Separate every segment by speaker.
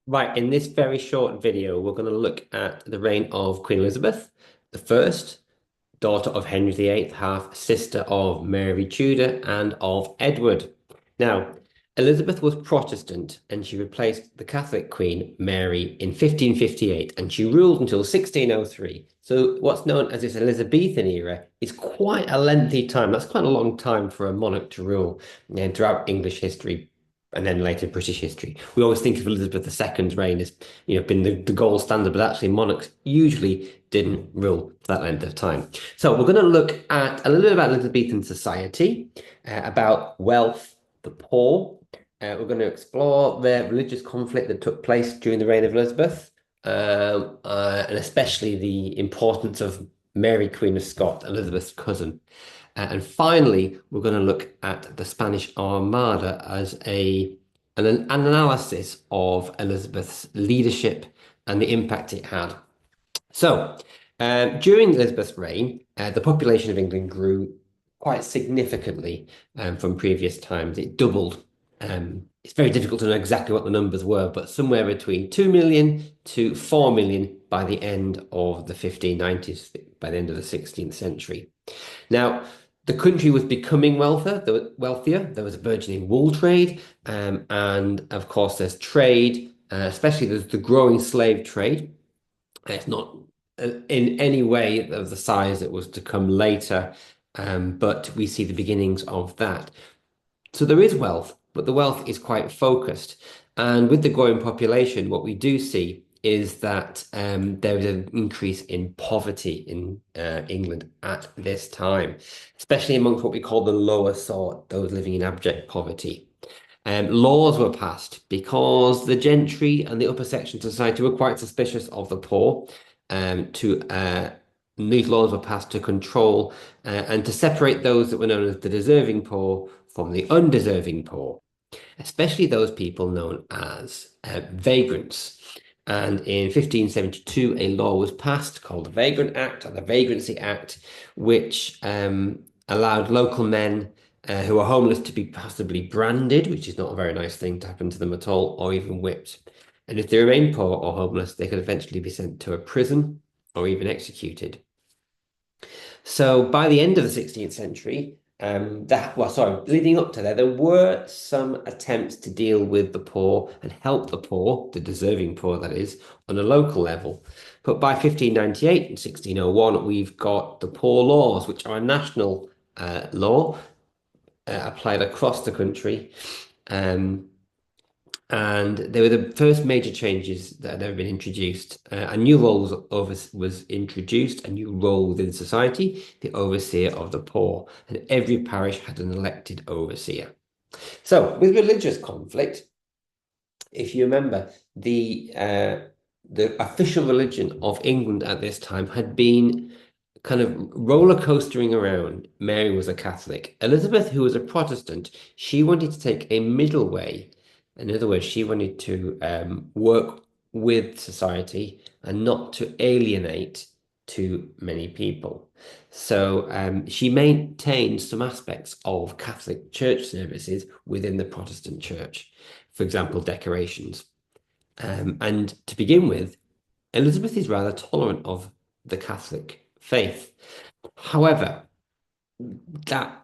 Speaker 1: Right, in this very short video, we're going to look at the reign of Queen Elizabeth the First, daughter of Henry VIII, half sister of Mary Tudor and of Edward. Now, Elizabeth was Protestant and she replaced the Catholic Queen Mary in 1558 and she ruled until 1603. So what's known as this Elizabethan era is quite a lengthy time. That's quite a long time for a monarch to rule throughout English history and then later British history. We always think of Elizabeth II's reign as, been the gold standard, but actually monarchs usually didn't rule for that length of time. So we're going to look at a little bit about Elizabethan society, about wealth, the poor. We're going to explore the religious conflict that took place during the reign of Elizabeth, and especially the importance of Mary, Queen of Scots, Elizabeth's cousin. And finally, we're going to look at the Spanish Armada as an analysis of Elizabeth's leadership and the impact it had. So, during Elizabeth's reign, the population of England grew quite significantly from previous times. It doubled. It's very difficult to know exactly what the numbers were, but somewhere between 2 million to 4 million by the end of the 1590s, by the end of the 16th century. Now, the country was becoming wealthier. There was a burgeoning wool trade, and of course, there's trade, especially there's the growing slave trade. It's not in any way of the size that was to come later, but we see the beginnings of that. So there is wealth, but the wealth is quite focused. And with the growing population, what we do see is that there is an increase in poverty in England at this time, especially amongst what we call the lower sort, those living in abject poverty. Laws were passed because the gentry and the upper section of society were quite suspicious of the poor. These laws were passed to control and to separate those that were known as the deserving poor from the undeserving poor, especially those people known as vagrants. And in 1572, a law was passed called the Vagrant Act or the Vagrancy Act, which allowed local men who are homeless to be possibly branded, which is not a very nice thing to happen to them at all, or even whipped. And if they remained poor or homeless, they could eventually be sent to a prison or even executed. So by the end of the 16th century, leading up to there were some attempts to deal with the poor and help the poor, the deserving poor, that is, on a local level. But by 1598 and 1601, we've got the Poor Laws, which are a national law applied across the country. And they were the first major changes that had ever been introduced. A new role was introduced, a new role within society, the overseer of the poor, and every parish had an elected overseer. So, with religious conflict, if you remember, the official religion of England at this time had been kind of roller coastering around. Mary was a Catholic. Elizabeth, who was a Protestant, she wanted to take a middle way. In other words, she wanted to work with society and not to alienate too many people. So she maintained some aspects of Catholic church services within the Protestant church, for example, decorations. And to begin with, Elizabeth is rather tolerant of the Catholic faith. However, that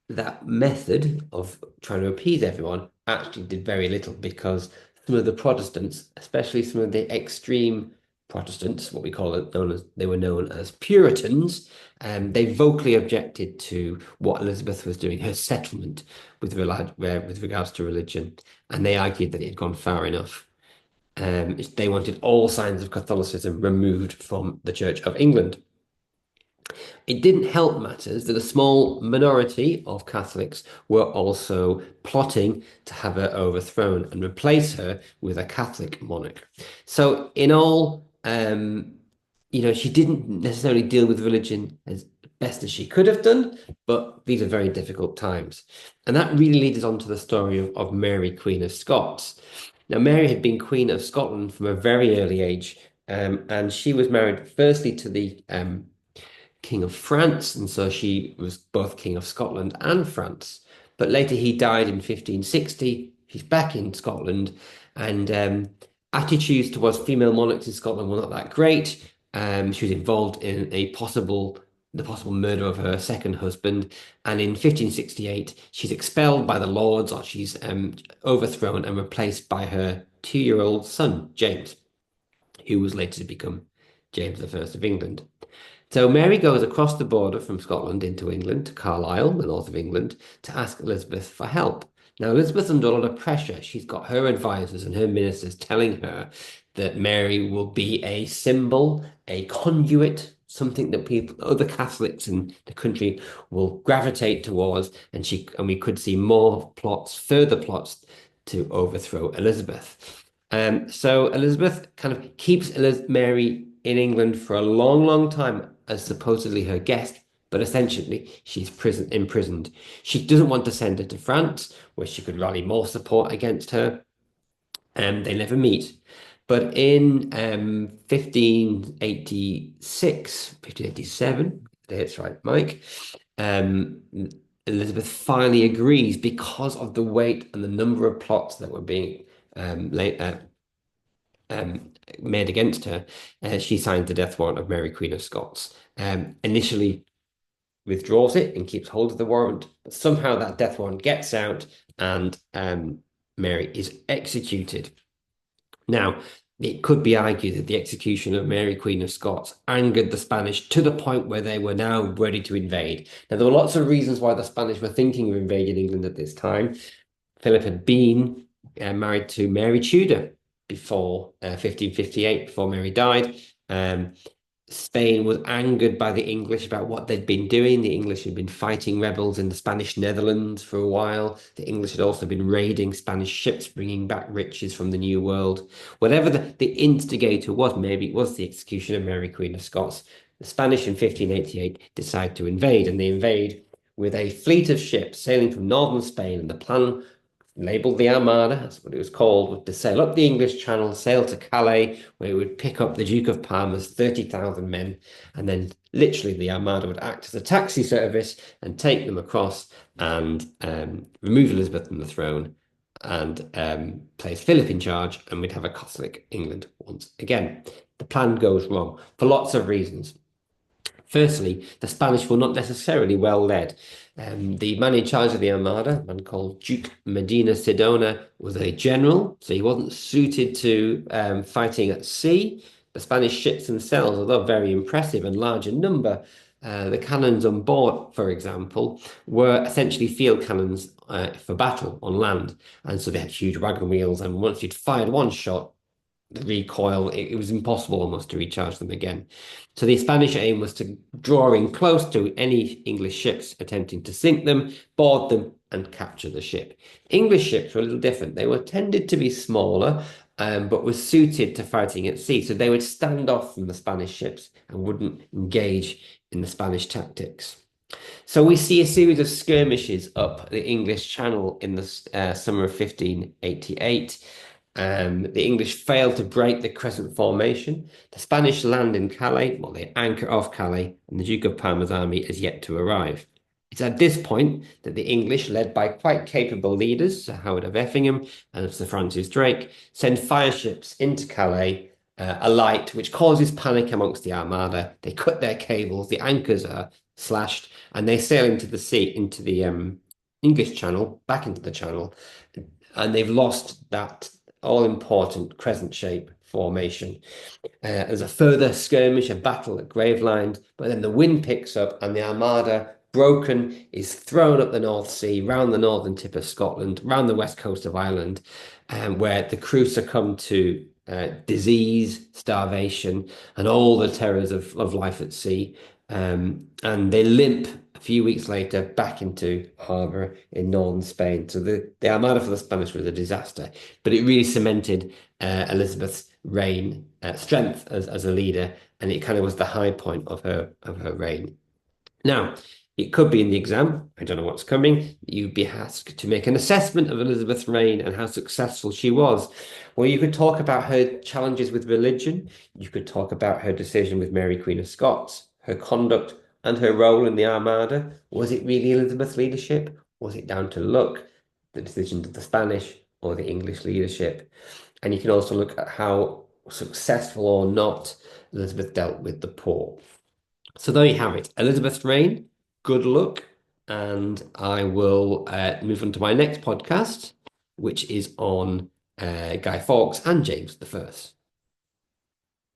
Speaker 1: that method of trying to appease everyone actually did very little because some of the Protestants, especially some of the extreme Protestants, what we call it, they were known as Puritans, they vocally objected to what Elizabeth was doing, her settlement with regards to religion, and they argued that it had gone far enough. They wanted all signs of Catholicism removed from the Church of England. It didn't help matters that a small minority of Catholics were also plotting to have her overthrown and replace her with a Catholic monarch. So, in all, she didn't necessarily deal with religion as best as she could have done, but these are very difficult times. And that really leads us on to the story of Mary, Queen of Scots. Now, Mary had been Queen of Scotland from a very early age, and she was married firstly to the King of France, and so she was both King of Scotland and France. But later he died in 1560, She's back in Scotland, and attitudes towards female monarchs in Scotland were not that great. She was involved in the possible murder of her second husband, and in 1568, she's expelled by the Lords, or she's overthrown and replaced by her 2-year-old son, James, who was later to become James I of England. So Mary goes across the border from Scotland into England to Carlisle, the north of England, to ask Elizabeth for help. Now, Elizabeth's under a lot of pressure. She's got her advisors and her ministers telling her that Mary will be a symbol, a conduit, something that other Catholics in the country will gravitate towards, and we could see more plots, further plots to overthrow Elizabeth. So Elizabeth kind of keeps Mary in England for a long, long time as supposedly her guest, but essentially she's imprisoned. She doesn't want to send her to France, where she could rally more support against her, and they never meet. But in 1586, 1587, that's right, Mike, um, Elizabeth finally agrees because of the weight and the number of plots that were being made against her. She signs the death warrant of Mary, Queen of Scots. Initially withdraws it and keeps hold of the warrant, but somehow that death warrant gets out, and Mary is executed. Now, it could be argued that the execution of Mary, Queen of Scots, angered the Spanish to the point where they were now ready to invade. Now, there were lots of reasons why the Spanish were thinking of invading England at this time. Philip had been married to Mary Tudor before 1558, before Mary died. Spain was angered by the English about what they'd been doing. The English had been fighting rebels in the Spanish Netherlands for a while. The English had also been raiding Spanish ships, bringing back riches from the New World. Whatever the instigator was, maybe it was the execution of Mary, Queen of Scots. The Spanish in 1588 decide to invade, and they invade with a fleet of ships sailing from northern Spain. And the plan, labeled the Armada, that's what it was called, to sail up the English Channel, sail to Calais, where it would pick up the Duke of Parma's 30,000 men, and then literally the Armada would act as a taxi service and take them across and remove Elizabeth from the throne and place Philip in charge, and we'd have a Catholic England once again. The plan goes wrong for lots of reasons. Firstly, the Spanish were not necessarily well led. The man in charge of the Armada, a man called Duke Medina Sidona, was a general, so he wasn't suited to fighting at sea. The Spanish ships themselves, although very impressive and large in number, the cannons on board, for example, were essentially field cannons for battle on land. And so they had huge wagon wheels, and once you'd fired one shot, the recoil, it was impossible almost to recharge them again. So the Spanish aim was to draw in close to any English ships attempting to sink them, board them, and capture the ship. English ships were a little different. They were tended to be smaller, but were suited to fighting at sea. So they would stand off from the Spanish ships and wouldn't engage in the Spanish tactics. So we see a series of skirmishes up the English Channel in the summer of 1588. The English failed to break the crescent formation. The Spanish land in Calais, well, they anchor off Calais, and the Duke of Parma's army is yet to arrive. It's at this point that the English, led by quite capable leaders, Sir Howard of Effingham and Sir Francis Drake, send fire ships into Calais, alight, which causes panic amongst the Armada. They cut their cables, the anchors are slashed, and they sail into the sea, into the English Channel, back into the Channel, and they've lost that all-important crescent shape formation. There's a further skirmish, a battle at Gravelines, but then the wind picks up and the Armada, broken, is thrown up the North Sea, round the northern tip of Scotland, round the west coast of Ireland, where the crew succumb to disease, starvation, and all the terrors of life at sea. And they limp a few weeks later back into harbour in northern Spain. So the Armada for the Spanish was a disaster, but it really cemented Elizabeth's reign, strength as a leader, and it kind of was the high point of her reign. Now, it could be in the exam, I don't know what's coming, you'd be asked to make an assessment of Elizabeth's reign and how successful she was. Well, you could talk about her challenges with religion, you could talk about her decision with Mary, Queen of Scots, her conduct and her role in the Armada. Was it really Elizabeth's leadership? Was it down to luck, the decisions of the Spanish? or the English leadership. And you can also look at how successful or not Elizabeth dealt with the poor. So there you have it. Elizabeth's reign. Good luck. And I will move on to my next podcast, which is on Guy Fawkes and James the First.